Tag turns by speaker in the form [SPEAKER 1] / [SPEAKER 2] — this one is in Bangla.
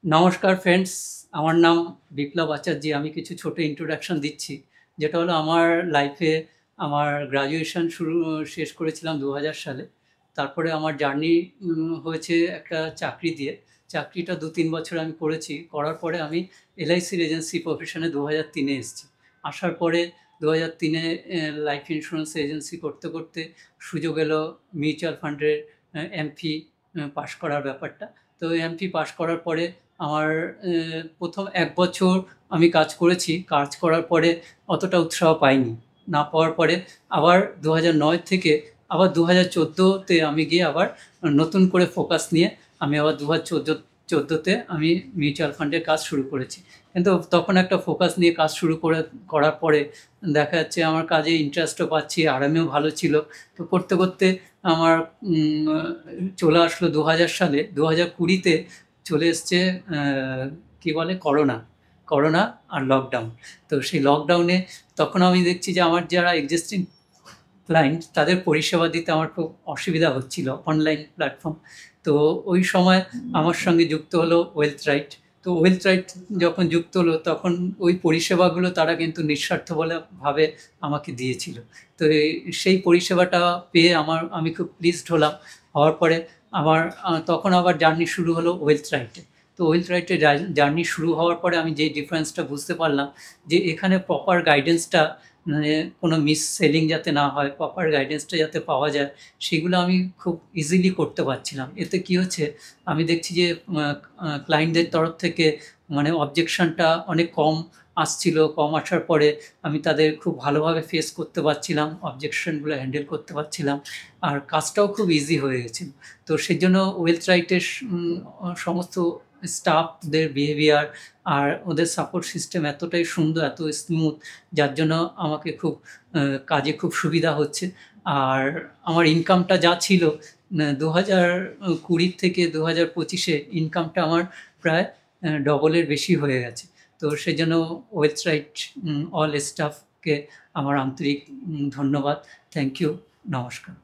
[SPEAKER 1] নমস্কার ফ্রেন্ডস, আমার নাম বিপ্লব আচার্যি। আমি কিছু ছোট ইন্ট্রোডাকশন দিচ্ছি, যেটা হলো আমার লাইফে আমার গ্র্যাজুয়েশন শেষ করেছিলাম 2000 সালে। তারপরে আমার জার্নি হয়েছে একটা চাকরি দিয়ে। চাকরিটা 2-3 বছর আমি করেছি। করার পরে আমি এলআইসির এজেন্সি প্রফেশনে 2003-এ এসেছি। আসার পরে 2003-এ লাইফ ইন্স্যুরেন্স এজেন্সি করতে করতে সুযোগ এলো মিউচুয়াল ফান্ডের এমফি পাশ করার ব্যাপারটা। তো এমফি পাশ করার পরে আমার প্রথম 1 বছর আমি কাজ করেছি। কাজ করার পরে অতটা উৎসাহ পাইনি। না পাওয়ার পরে আবার 2009 থেকে আবার 2014-তে আমি গিয়ে আবার নতুন করে ফোকাস নিয়ে আমি আবার 2014-তে আমি মিউচুয়াল ফান্ডের কাজ শুরু করেছি। কিন্তু তখন একটা ফোকাস নিয়ে কাজ শুরু করার পরে দেখা যাচ্ছে আমার কাজে ইন্টারেস্টও পাচ্ছি, আরামেও ভালো ছিল। তো করতে করতে আমার চলে আসলো 2000 সালে। 2020-তে চলে এসছে কি বলে করোনা। করোনা আর লকডাউন। তো সেই লকডাউনে তখন আমি দেখছি যে আমার যারা এক্সিস্টিং ক্লায়েন্ট তাদের পরিষেবা দিতে আমার খুব অসুবিধা হচ্ছিল অনলাইন প্ল্যাটফর্ম। তো ওই সময় আমার সঙ্গে যুক্ত হলো ওয়েলথ রাইট। তো ওয়েলথ রাইট যখন যুক্ত হলো তখন ওই পরিষেবাগুলো তারা কিন্তু নিঃস্বার্থ বলে ভাবে আমাকে দিয়েছিল। তো সেই পরিষেবাটা পেয়ে আমি খুব প্লিজড হলাম। হওয়ার পরে আমার তখন আবার জার্নি শুরু হলো ওয়েলথ রাইটে। তো ওয়েলথ রাইটে জার্নি শুরু হওয়ার পরে আমি যে ডিফারেন্সটা বুঝতে পারলাম যে এখানে প্রপার গাইডেন্সটা, মানে কোনো মিস সেলিং যাতে না হয়, প্রপার গাইডেন্সটা যাতে পাওয়া যায়, সেগুলো আমি খুব ইজিলি করতে পারছিলাম। এতে কি হচ্ছে, আমি দেখছি যে ক্লায়েন্টদের তরফ থেকে মানে অবজেকশনটা অনেক কম আসছিল। কম আসার পরে আমি তাদের খুব ভালোভাবে ফেস করতে পারছিলাম, অবজেকশনগুলো হ্যান্ডেল করতে পারছিলাম, আর কাজটাও খুব ইজি হয়ে গেছিল। তো সেই জন্য ওয়েলথ রাইটের সমস্ত স্টাফদের বিহেভিয়ার আর ওদের সাপোর্ট সিস্টেম এতটাই সুন্দর, এত স্মুথ, যার জন্য আমাকে খুব কাজে খুব সুবিধা হচ্ছে। আর আমার ইনকামটা যা ছিল 2020 থেকে 2025-এ ইনকামটা আমার প্রায় ডবলের বেশি হয়ে গেছে। তো সেই জন্য ওয়েলথ রাইট অল স্টাফকে আমার আন্তরিক ধন্যবাদ। Thank you. নমস্কার।